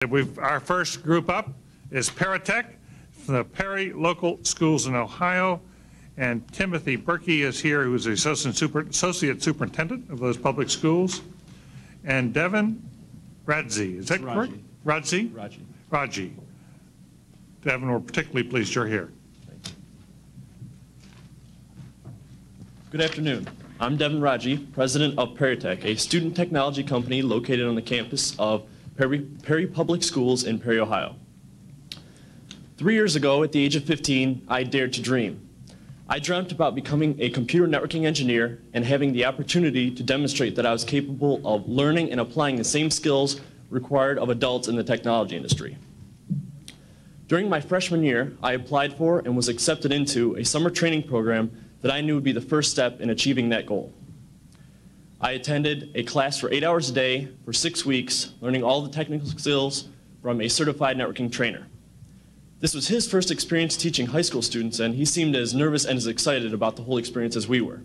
Our first group up is Perritech from the Perry Local Schools in Ohio, and Timothy Berkey is here, who is the Associate Superintendent of those public schools, and Devin Radzi. Is that correct? Radzi? Raji. Devin, we're particularly pleased you're here. Good afternoon. I'm Devin Raji, president of Perritech, a student technology company located on the campus of Perry Public Schools in Perry, Ohio. 3 years ago, at the age of 15, I dared to dream. I dreamt about becoming a computer networking engineer and having the opportunity to demonstrate that I was capable of learning and applying the same skills required of adults in the technology industry. During my freshman year, I applied for and was accepted into a summer training program that I knew would be the first step in achieving that goal. I attended a class for 8 hours a day for 6 weeks, learning all the technical skills from a certified networking trainer. This was his first experience teaching high school students, and he seemed as nervous and as excited about the whole experience as we were.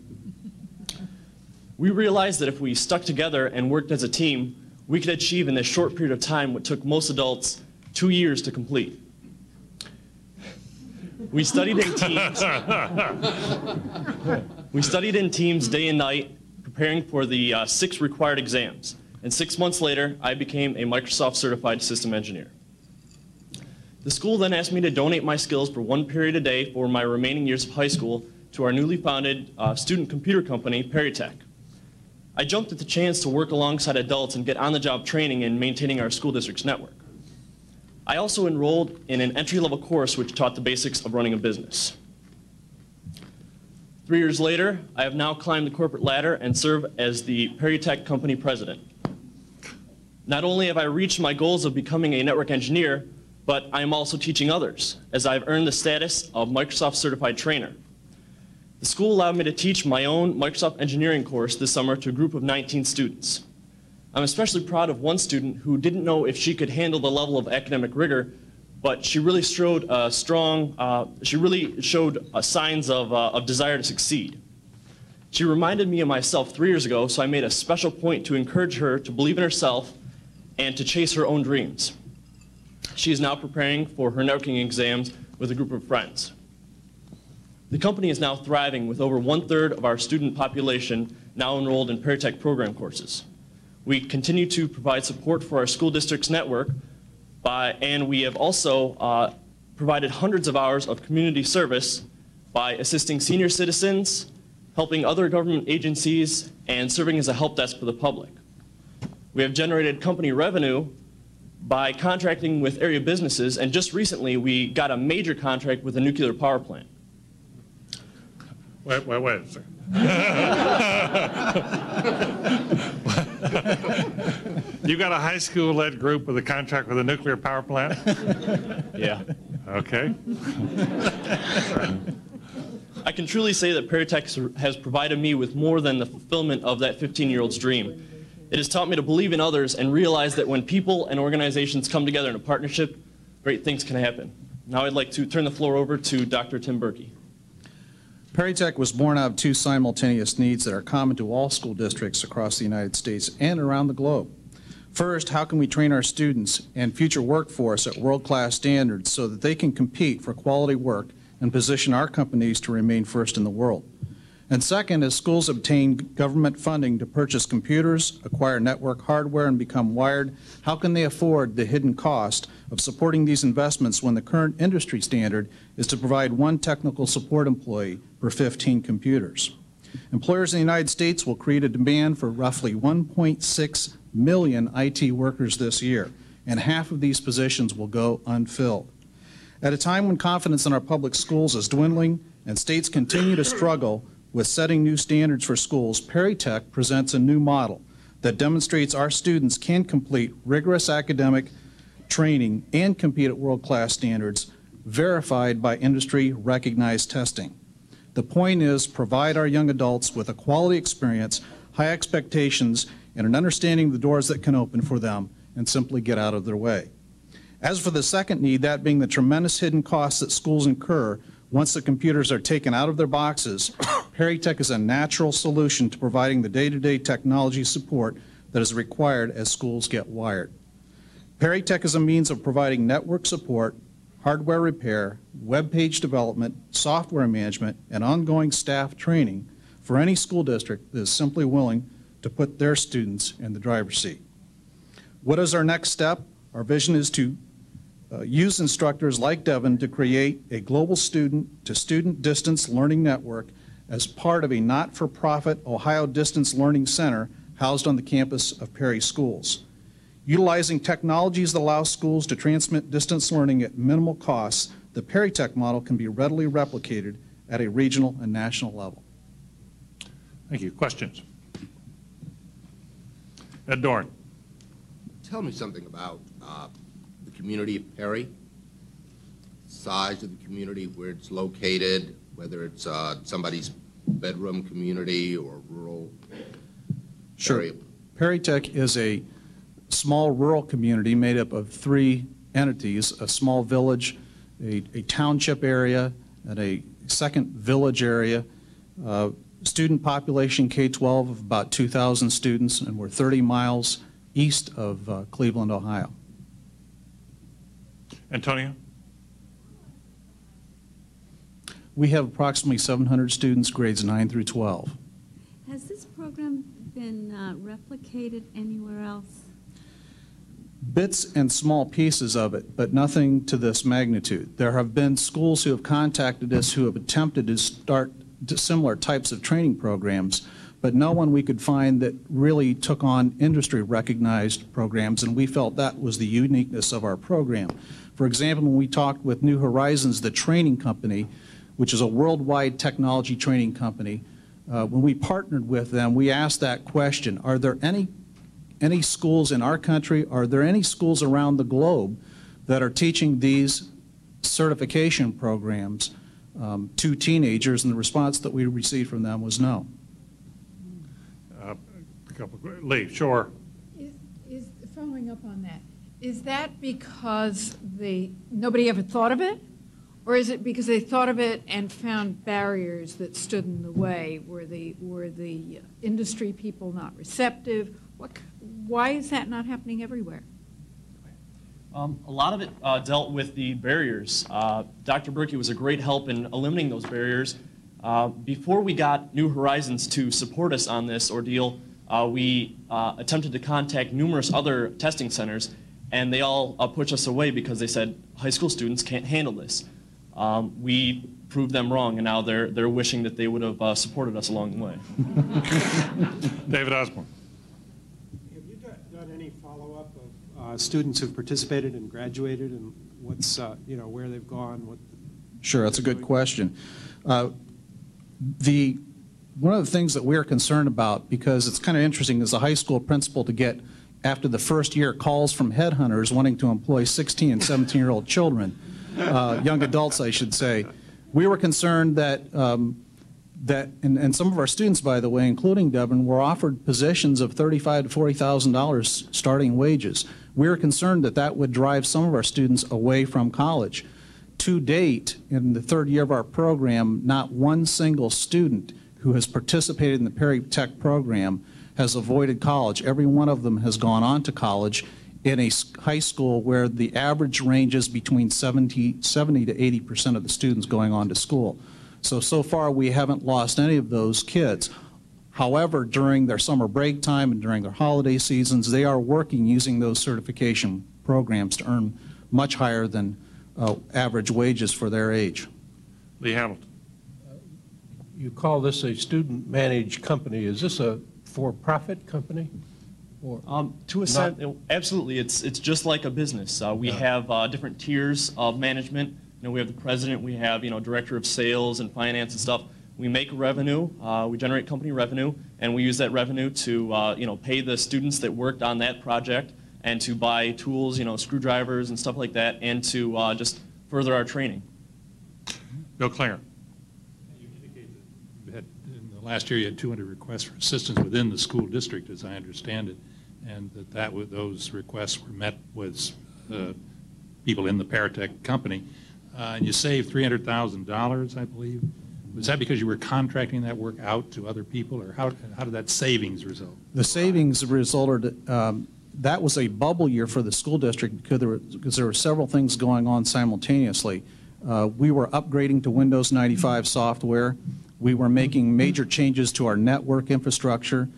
We realized that if we stuck together and worked as a team, we could achieve in this short period of time what took most adults 2 years to complete. We studied in teams day and night, preparing for the 6 required exams. And 6 months later, I became a Microsoft certified system engineer. The school then asked me to donate my skills for 1 period a day for my remaining years of high school to our newly founded student computer company, Perritech. I jumped at the chance to work alongside adults and get on-the-job training in maintaining our school district's network. I also enrolled in an entry-level course which taught the basics of running a business. 3 years later, I have now climbed the corporate ladder and serve as the Perritech company president. Not only have I reached my goals of becoming a network engineer, but I am also teaching others, as I've earned the status of Microsoft certified trainer. The school allowed me to teach my own Microsoft engineering course this summer to a group of 19 students. I'm especially proud of one student who didn't know if she could handle the level of academic rigor, but she really showed signs of desire to succeed. She reminded me of myself 3 years ago, so I made a special point to encourage her to believe in herself and to chase her own dreams. She is now preparing for her networking exams with a group of friends. The company is now thriving with over 1/3 of our student population now enrolled in Perritech program courses. We continue to provide support for our school district's network, and we have also provided hundreds of hours of community service by assisting senior citizens, helping other government agencies, and serving as a help desk for the public. We have generated company revenue by contracting with area businesses, and just recently we got a major contract with a nuclear power plant. Wait a second. You got a high school-led group with a contract with a nuclear power plant? Yeah. Okay. I can truly say that Perritech has provided me with more than the fulfillment of that 15-year-old's dream. It has taught me to believe in others and realize that when people and organizations come together in a partnership, great things can happen. Now I'd like to turn the floor over to Dr. Tim Berkey. Perritech was born out of 2 simultaneous needs that are common to all school districts across the United States and around the globe. First, how can we train our students and future workforce at world-class standards so that they can compete for quality work and position our companies to remain first in the world? And second, as schools obtain government funding to purchase computers, acquire network hardware, and become wired, how can they afford the hidden cost of supporting these investments when the current industry standard is to provide 1 technical support employee per 15 computers? Employers in the United States will create a demand for roughly 1.6 million IT workers this year, and half of these positions will go unfilled. At a time when confidence in our public schools is dwindling and states continue to struggle with setting new standards for schools, Perritech presents a new model that demonstrates our students can complete rigorous academic training and compete at world-class standards verified by industry-recognized testing. The point is, provide our young adults with a quality experience, high expectations, and an understanding of the doors that can open for them, and simply get out of their way. As for the second need, that being the tremendous hidden costs that schools incur once the computers are taken out of their boxes, Perritech is a natural solution to providing the day-to-day technology support that is required as schools get wired. Perritech is a means of providing network support, hardware repair, web page development, software management, and ongoing staff training for any school district that is simply willing to put their students in the driver's seat. What is our next step? Our vision is to use instructors like Devin to create a global student-to-student distance learning network as part of a not-for-profit Ohio Distance Learning Center housed on the campus of Perry Schools. Utilizing technologies that allow schools to transmit distance learning at minimal costs, the Perritech model can be readily replicated at a regional and national level. Thank you. Questions? Ed Dorn. Tell me something about the community of Perry, size of the community, where it's located, whether it's somebody's bedroom community or rural area. Perritech is a small rural community made up of 3 entities, a small village, a township area, and a second village area. Student population K-12 of about 2,000 students, and we're 30 miles east of Cleveland, Ohio. Antonio? We have approximately 700 students, grades 9 through 12. Has this program been replicated anywhere else? Bits and small pieces of it, but nothing to this magnitude. There have been schools who have contacted us who have attempted to start similar types of training programs, but no one we could find that really took on industry-recognized programs, and we felt that was the uniqueness of our program. For example, when we talked with New Horizons, the training company, which is a worldwide technology training company, when we partnered with them, we asked that question: are there any schools in our country, are there any schools around the globe that are teaching these certification programs to teenagers? And the response that we received from them was no. Lee, sure. Is following up on that, is that because nobody ever thought of it? Or is it because they thought of it and found barriers that stood in the way? Were the industry people not receptive? Why is that not happening everywhere? A lot of it dealt with the barriers. Dr. Berkey was a great help in eliminating those barriers. Before we got New Horizons to support us on this ordeal, we attempted to contact numerous other testing centers, and they all pushed us away because they said high school students can't handle this. We proved them wrong, and now they're wishing that they would have supported us along the way. David Osborne. Have you done any follow-up of students who've participated and graduated, and what's where they've gone? Sure, that's a good question. One of the things that we're concerned about, because it's kind of interesting as a high school principal to get, after the first year, calls from headhunters wanting to employ 16 and 17-year-old children, young adults, I should say. We were concerned that, and some of our students, by the way, including Devin, were offered positions of $35,000 to $40,000 starting wages. We were concerned that that would drive some of our students away from college. To date, in the 3rd year of our program, not one single student who has participated in the Perritech program has avoided college. Every one of them has gone on to college in a high school where the average ranges between 70 to 80% of the students going on to school. So far we haven't lost any of those kids. However, during their summer break time and during their holiday seasons, they are working using those certification programs to earn much higher than average wages for their age. Lee Hamilton. You call this a student-managed company. Is this a for-profit company? Or To a sense, absolutely. It's just like a business. We have different tiers of management. We have the president. We have director of sales and finance and stuff. We make revenue. We generate company revenue, and we use that revenue to pay the students that worked on that project and to buy tools, screwdrivers and stuff like that, and to just further our training. Bill Klinger. You indicated that in the last year you had 200 requests for assistance within the school district, as I understand it, and those requests were met with people in the Perritech company, and you saved $300,000, I believe. Was that because you were contracting that work out to other people, or how did that savings result? The savings resulted that was a bubble year for the school district because there were several things going on simultaneously. We were upgrading to Windows 95 software. We were making major changes to our network infrastructure.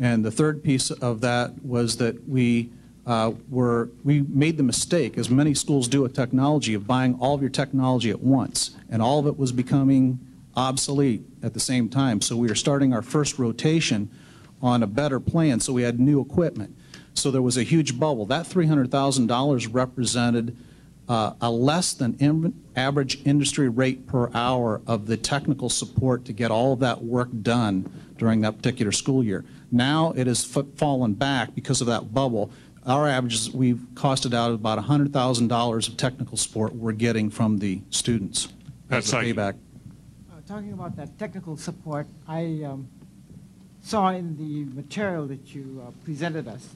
And the third piece of that was that we made the mistake, as many schools do with technology, of buying all of your technology at once. And all of it was becoming obsolete at the same time. So we were starting our first rotation on a better plan, so we had new equipment. So there was a huge bubble. That $300,000 represented a less than average industry rate per hour of the technical support to get all of that work done during that particular school year. Now it has fallen back because of that bubble. Our averages, we've costed out about $100,000 of technical support we're getting from the students. That's as a payback. Talking about that technical support, I saw in the material that you presented us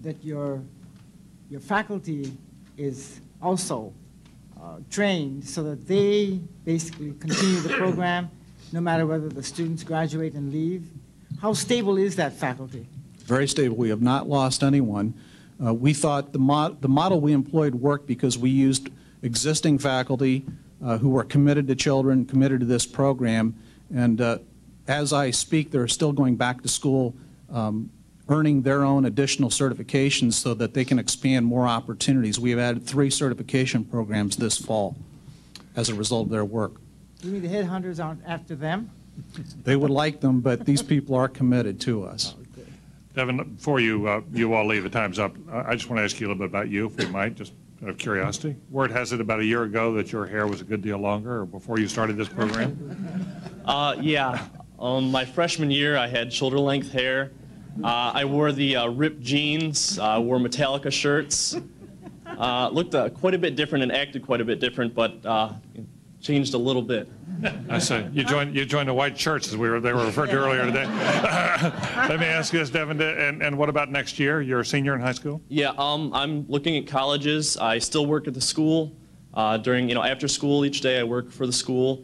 that your faculty is also trained so that they basically continue the program no matter whether the students graduate and leave. How stable is that faculty? Very stable. We have not lost anyone. We thought the model we employed worked because we used existing faculty who were committed to children, committed to this program, and as I speak, they're still going back to school, earning their own additional certifications so that they can expand more opportunities. We have added 3 certification programs this fall as a result of their work. You mean the headhunters aren't after them? They would like them, but these people are committed to us. Devin, before you all leave, the time's up. I just want to ask you a little bit about you, if we might, just out of curiosity. Word has it about a year ago that your hair was a good deal longer, or before you started this program? Yeah. My freshman year, I had shoulder-length hair. I wore the ripped jeans, wore Metallica shirts. Looked quite a bit different and acted quite a bit different, but changed a little bit. I see. You joined the white church, as they were referred to earlier today. Let me ask you this, Devin, and what about next year? You're a senior in high school? Yeah, I'm looking at colleges. I still work at the school. During, after school each day, I work for the school,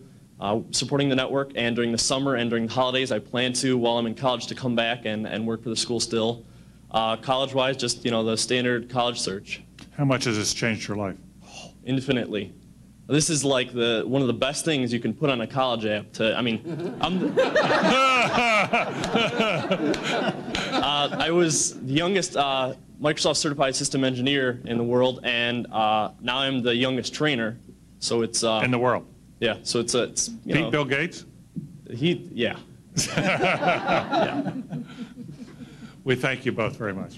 supporting the network, and during the summer and during the holidays, I plan to, while I'm in college, to come back and work for the school still. College-wise, just, the standard college search. How much has this changed your life? Infinitely. This is like one of the best things you can put on a college app. I was the youngest Microsoft certified system engineer in the world, and now I'm the youngest trainer. So it's in the world. Yeah. So it's Beat Bill Gates. Yeah. Yeah. We thank you both very much.